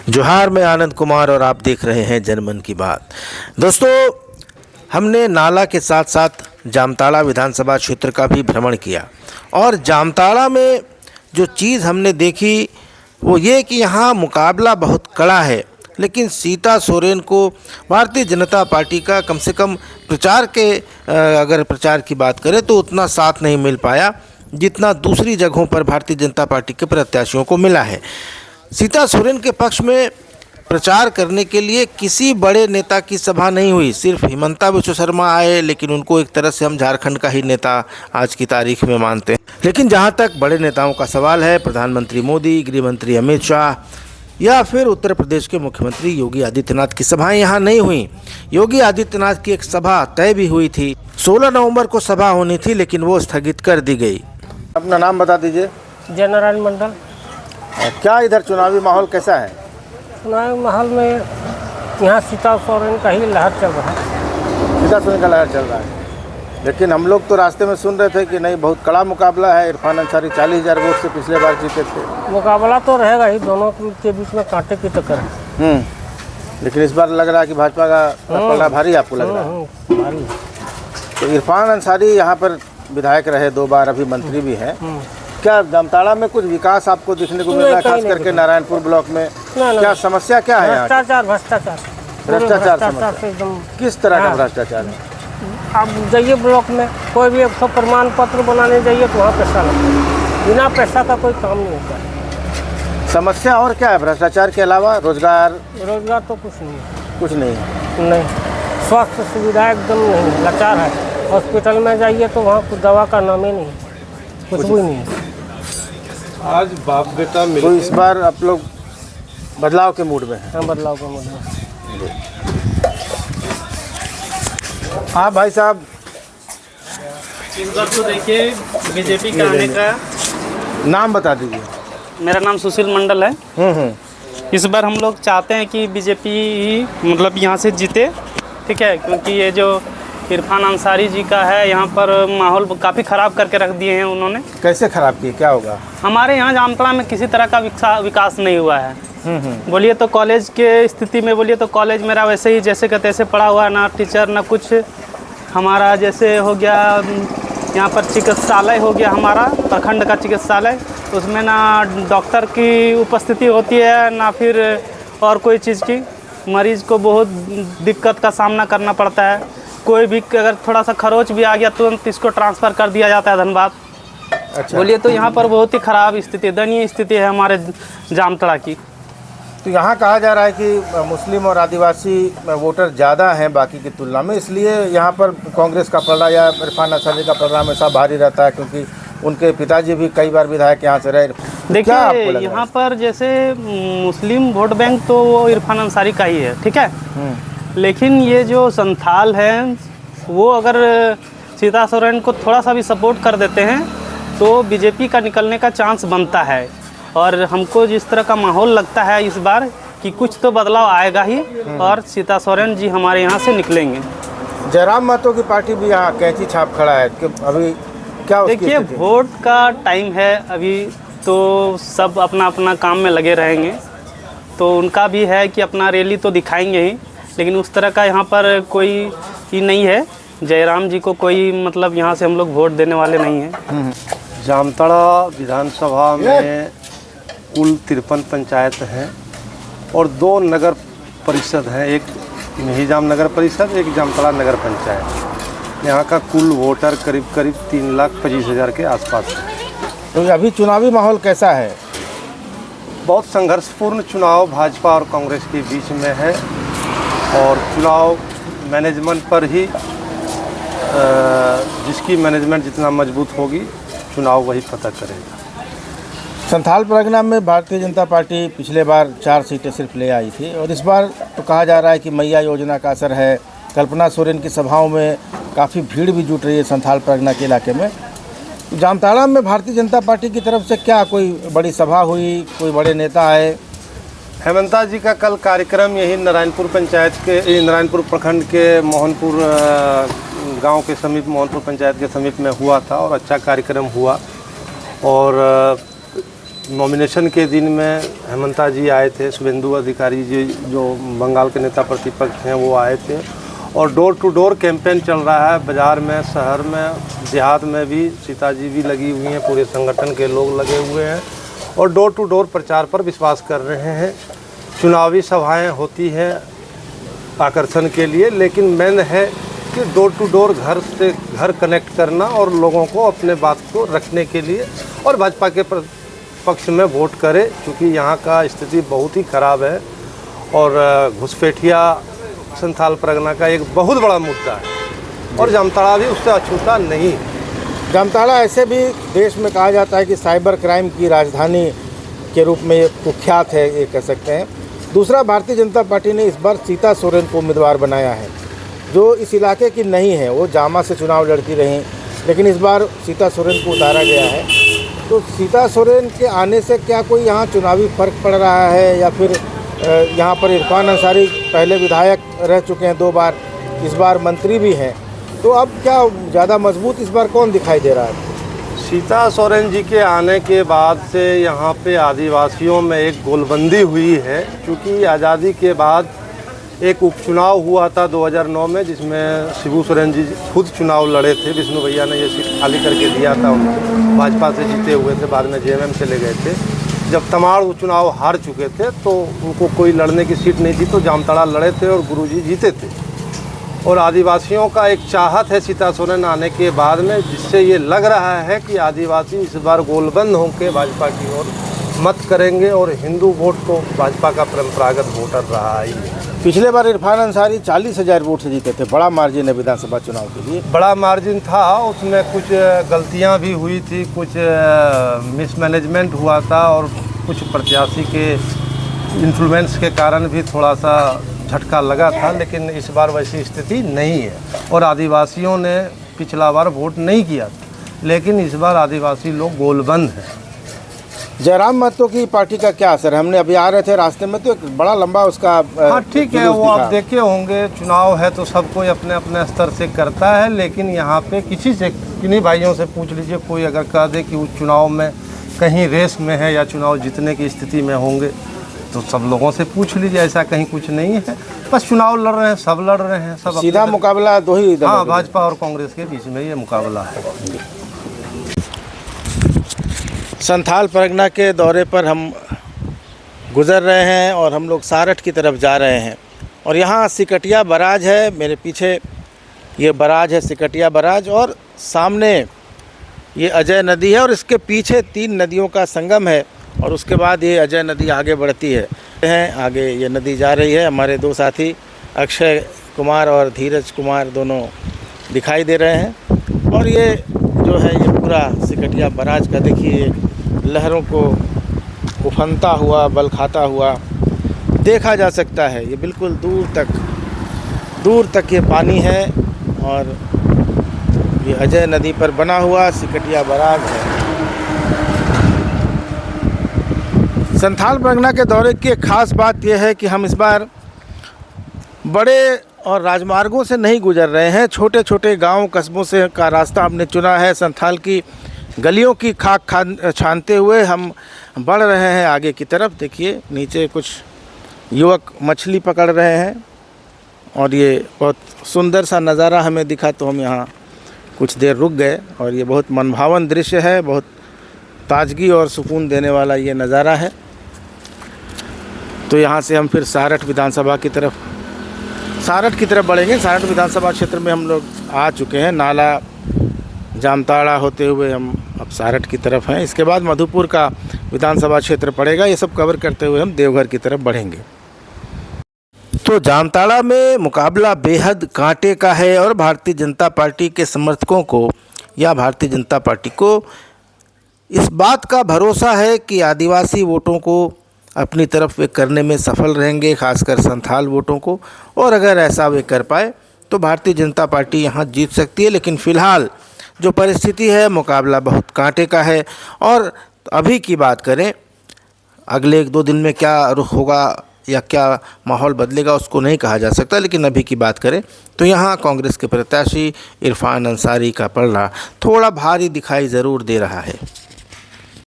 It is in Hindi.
जोहार, मैं आनंद कुमार और आप देख रहे हैं जनमन की बात। दोस्तों, हमने नाला के साथ साथ जामताड़ा विधानसभा क्षेत्र का भी भ्रमण किया और जामताड़ा में जो चीज़ हमने देखी वो ये कि यहाँ मुकाबला बहुत कड़ा है, लेकिन सीता सोरेन को भारतीय जनता पार्टी का कम से कम प्रचार के अगर प्रचार की बात करें तो उतना साथ नहीं मिल पाया जितना दूसरी जगहों पर भारतीय जनता पार्टी के प्रत्याशियों को मिला है। सीता सोरेन के पक्ष में प्रचार करने के लिए किसी बड़े नेता की सभा नहीं हुई, सिर्फ हिमंता बिश्व शर्मा आए, लेकिन उनको एक तरह से हम झारखंड का ही नेता आज की तारीख में मानते हैं। लेकिन जहां तक बड़े नेताओं का सवाल है, प्रधानमंत्री मोदी, गृह मंत्री अमित शाह या फिर उत्तर प्रदेश के मुख्यमंत्री योगी आदित्यनाथ की सभाएं यहाँ नहीं हुई। योगी आदित्यनाथ की एक सभा तय भी हुई थी, 16 नवंबर को सभा होनी थी, लेकिन वो स्थगित कर दी गई। अपना नाम बता दीजिए। जनरल मंडल। क्या इधर चुनावी माहौल कैसा है? चुनावी माहौल में यहाँ सीता सोरेन का ही लहर चल रहा है। सीता सोरेन का लहर चल रहा है, लेकिन हम लोग तो रास्ते में सुन रहे थे कि नहीं, बहुत कड़ा मुकाबला है। इरफान अंसारी 40,000 वोट से पिछले बार जीते थे। मुकाबला तो रहेगा ही, दोनों के बीच में कांटे की टक्कर है। लेकिन इस बार लग रहा है कि भाजपा का पलड़ा भारी आपको लग रहा है। भारी। तो इरफान अंसारी यहाँ पर विधायक रहे 2 बार, अभी मंत्री भी हैं। क्या जामताड़ा में कुछ विकास आपको दिखने को मिल रहा है, खास करके नारायणपुर ब्लॉक में? क्या समस्या क्या है? भ्रष्टाचार समस्या से एकदम। किस तरह का भ्रष्टाचार है? आप जाइए ब्लॉक में, कोई भी 100 प्रमाण पत्र बनाने जाइए तो वहाँ पैसा लगता है। बिना पैसा का कोई काम नहीं होता है। समस्या और क्या है भ्रष्टाचार के अलावा? रोजगार तो कुछ नहीं है। कुछ नहीं है। नहीं, स्वास्थ्य सुविधा एकदम नहीं है, लाचार है। हॉस्पिटल में जाइए तो वहाँ कुछ दवा का नाम ही नहीं, कुछ भी नहीं है। आज बाप बेटा मिल तो इस बार आप लोग बदलाव के मूड में हैं? हाँ, बदलाव के मूड में। हाँ भाई साहब, इस बार तो देखिए बीजेपी का आने का। नाम बता दीजिए। मेरा नाम सुशील मंडल है। इस बार हम लोग चाहते हैं कि बीजेपी मतलब यहाँ से जीते, ठीक है, क्योंकि ये जो इरफान अंसारी जी का है, यहाँ पर माहौल काफ़ी ख़राब करके रख दिए हैं उन्होंने। कैसे खराब किए? क्या होगा? हमारे यहाँ जामताड़ा में किसी तरह का विकास नहीं हुआ है। बोलिए तो कॉलेज के स्थिति में बोलिए तो कॉलेज मेरा वैसे ही जैसे का तैसे पड़ा हुआ है, ना टीचर ना कुछ। हमारा जैसे हो गया यहाँ पर चिकित्सालय हो गया, हमारा प्रखंड का चिकित्सालय, उसमें ना डॉक्टर की उपस्थिति होती है ना फिर और कोई चीज़ की। मरीज़ को बहुत दिक्कत का सामना करना पड़ता है। कोई भी अगर थोड़ा सा खरोच भी आ गया तुरंत इसको ट्रांसफ़र कर दिया जाता है धनबाद। अच्छा। बोलिए तो यहाँ पर बहुत ही ख़राब स्थिति, दयनीय स्थिति है हमारे जामताड़ा की। तो यहाँ कहा जा रहा है कि मुस्लिम और आदिवासी वोटर ज़्यादा हैं बाकी की तुलना में, इसलिए यहाँ पर कांग्रेस का पलड़ा या इरफान अंसारी का पलड़ा हमेशा भारी रहता है, क्योंकि उनके पिताजी भी कई बार विधायक यहाँ से रहे। देखिए यहाँ पर जैसे मुस्लिम वोट बैंक तो वो इरफान अंसारी का ही है, ठीक है, लेकिन ये जो संथाल हैं वो अगर सीता सोरेन को थोड़ा सा भी सपोर्ट कर देते हैं तो बीजेपी का निकलने का चांस बनता है। और हमको जिस तरह का माहौल लगता है इस बार कि कुछ तो बदलाव आएगा ही और सीता सोरेन जी हमारे यहाँ से निकलेंगे। जयराम महतो की पार्टी भी यहाँ कैंची छाप खड़ा है कि अभी क्या? देखिए वोट का टाइम है अभी, तो सब अपना अपना काम में लगे रहेंगे, तो उनका भी है कि अपना रैली तो दिखाएंगे ही, लेकिन उस तरह का यहाँ पर कोई ही नहीं है। जयराम जी को कोई मतलब यहाँ से हम लोग वोट देने वाले नहीं हैं। जामताड़ा विधानसभा में कुल 53 पंचायत हैं और 2 नगर परिषद हैं, एक मेहिजाम नगर परिषद, एक जामताड़ा नगर पंचायत। यहाँ का कुल वोटर करीब 3,25,000 के आसपास है। तो अभी चुनावी माहौल कैसा है? बहुत संघर्षपूर्ण चुनाव भाजपा और कांग्रेस के बीच में है और चुनाव मैनेजमेंट पर ही, जिसकी मैनेजमेंट जितना मजबूत होगी चुनाव वही पता करेगा। संथाल परगना में भारतीय जनता पार्टी पिछले बार 4 सीटें सिर्फ ले आई थी और इस बार तो कहा जा रहा है कि मैया योजना का असर है। कल्पना सोरेन की सभाओं में काफ़ी भीड़ भी जुट रही है संथाल परगना के इलाके में। जामताड़ा में भारतीय जनता पार्टी की तरफ से क्या कोई बड़ी सभा हुई, कोई बड़े नेता आए? हेमंता जी का कल कार्यक्रम यही नारायणपुर पंचायत के, नारायणपुर प्रखंड के मोहनपुर गांव के समीप, मोहनपुर पंचायत के समीप में हुआ था और अच्छा कार्यक्रम हुआ। और नॉमिनेशन के दिन में हेमंता जी आए थे, शुभेंदु अधिकारी जी जो बंगाल के नेता प्रतिपक्ष हैं वो आए थे, और डोर टू डोर कैंपेन चल रहा है। बाज़ार में, शहर में, देहात में भी सीता जी भी लगी हुई हैं, पूरे संगठन के लोग लगे हुए हैं और डोर टू डोर प्रचार पर विश्वास कर रहे हैं। चुनावी सभाएं होती हैं आकर्षण के लिए, लेकिन मेन है कि डोर टू डोर, घर से घर कनेक्ट करना और लोगों को अपने बात को रखने के लिए और भाजपा के पक्ष में वोट करें, क्योंकि यहाँ का स्थिति बहुत ही ख़राब है और घुसपैठिया संथाल परगना का एक बहुत बड़ा मुद्दा है और जामताड़ा भी उससे अछूता नहीं। जामताड़ा ऐसे भी देश में कहा जाता है कि साइबर क्राइम की राजधानी के रूप में ये कुख्यात है, ये कह सकते हैं। दूसरा, भारतीय जनता पार्टी ने इस बार सीता सोरेन को उम्मीदवार बनाया है, जो इस इलाके की नहीं है। वो जामा से चुनाव लड़ती रहीं, लेकिन इस बार सीता सोरेन को उतारा गया है। तो सीता सोरेन के आने से क्या कोई यहाँ चुनावी फ़र्क पड़ रहा है, या फिर यहाँ पर इरफान अंसारी पहले विधायक रह चुके हैं 2 बार, इस बार मंत्री भी हैं, तो अब क्या ज़्यादा मजबूत इस बार कौन दिखाई दे रहा है? सीता सोरेन जी के आने के बाद से यहाँ पे आदिवासियों में एक गोलबंदी हुई है, क्योंकि आज़ादी के बाद एक उपचुनाव हुआ था 2009 में, जिसमें शिबू सोरेन जी खुद चुनाव लड़े थे। विष्णु भैया ने ये सीट खाली करके दिया था उनको, भाजपा से जीते हुए थे, बाद में जेएमएम चले गए थे। जब तमाड़ चुनाव हार चुके थे तो उनको कोई लड़ने की सीट नहीं थी, तो जामताड़ा लड़े थे और गुरुजी जीते थे। और आदिवासियों का एक चाहत है सीता सोरेन आने के बाद में, जिससे ये लग रहा है कि आदिवासी इस बार गोलबंद होकर भाजपा की ओर मत करेंगे और हिंदू वोट तो भाजपा का परंपरागत वोटर रहा ही है। पिछले बार इरफान अंसारी 40,000 वोट से जीते थे, बड़ा मार्जिन है विधानसभा चुनाव के लिए। बड़ा मार्जिन था, उसमें कुछ गलतियां भी हुई थी, कुछ मिसमैनेजमेंट हुआ था और कुछ प्रत्याशी के इन्फ्लुएंस के कारण भी थोड़ा सा झटका लगा था, लेकिन इस बार वैसी स्थिति नहीं है और आदिवासियों ने पिछला बार वोट नहीं किया था, लेकिन इस बार आदिवासी लोग गोलबंद हैं। जयराम महतो की पार्टी का क्या असर है? हमने अभी आ रहे थे रास्ते में तो एक बड़ा लंबा उसका हाँ ठीक है, वो आप देखे होंगे, चुनाव है तो सब कोई अपने अपने स्तर से करता है, लेकिन यहाँ पे किसी से, किन्हीं भाइयों से पूछ लीजिए, कोई अगर कह दे कि उस चुनाव में कहीं रेस में है या चुनाव जीतने की स्थिति में होंगे, तो सब लोगों से पूछ लीजिए, ऐसा कहीं कुछ नहीं है। बस चुनाव लड़ रहे हैं, सब लड़ रहे हैं, सब सीधा मुकाबला दो ही, हाँ, भाजपा और कांग्रेस के बीच में ये मुकाबला है। संथाल परगना के दौरे पर हम गुज़र रहे हैं और हम लोग सारठ की तरफ जा रहे हैं और यहाँ सिकटिया बराज है, मेरे पीछे ये बराज है सिकटिया बराज, और सामने ये अजय नदी है और इसके पीछे 3 नदियों का संगम है और उसके बाद ये अजय नदी आगे बढ़ती है। आगे ये नदी जा रही है। हमारे 2 साथी अक्षय कुमार और धीरज कुमार दोनों दिखाई दे रहे हैं और ये जो है ये पूरा सिकटिया बराज का देखिए लहरों को उफनता हुआ, बल खाता हुआ देखा जा सकता है। ये बिल्कुल दूर तक ये पानी है और ये अजय नदी पर बना हुआ सिकटिया बराज है। संथाल परगना के दौरे की एक खास बात यह है कि हम इस बार बड़े और राजमार्गों से नहीं गुजर रहे हैं, छोटे छोटे गांव कस्बों से का रास्ता हमने चुना है। संथाल की गलियों की खाक छानते हुए हम बढ़ रहे हैं आगे की तरफ। देखिए नीचे कुछ युवक मछली पकड़ रहे हैं और ये बहुत सुंदर सा नज़ारा हमें दिखा तो हम यहाँ कुछ देर रुक गए और ये बहुत मनभावन दृश्य है, बहुत ताजगी और सुकून देने वाला ये नज़ारा है। तो यहाँ से हम फिर सारठ विधानसभा की तरफ बढ़ेंगे। सारठ विधानसभा क्षेत्र में हम लोग आ चुके हैं, नाला जामताड़ा होते हुए हम अब सारठ की तरफ हैं। इसके बाद मधुपुर का विधानसभा क्षेत्र पड़ेगा। ये सब कवर करते हुए हम देवघर की तरफ बढ़ेंगे। तो जामताड़ा में मुकाबला बेहद कांटे का है और भारतीय जनता पार्टी के समर्थकों को या भारतीय जनता पार्टी को इस बात का भरोसा है कि आदिवासी वोटों को अपनी तरफ वे करने में सफल रहेंगे, खासकर संथाल वोटों को, और अगर ऐसा वे कर पाए तो भारतीय जनता पार्टी यहाँ जीत सकती है। लेकिन फ़िलहाल जो परिस्थिति है, मुकाबला बहुत कांटे का है और अभी की बात करें, अगले 1-2 दिन में क्या रुख होगा या क्या माहौल बदलेगा उसको नहीं कहा जा सकता, लेकिन अभी की बात करें तो यहाँ कांग्रेस के प्रत्याशी इरफान अंसारी का पलड़ा थोड़ा भारी दिखाई ज़रूर दे रहा है।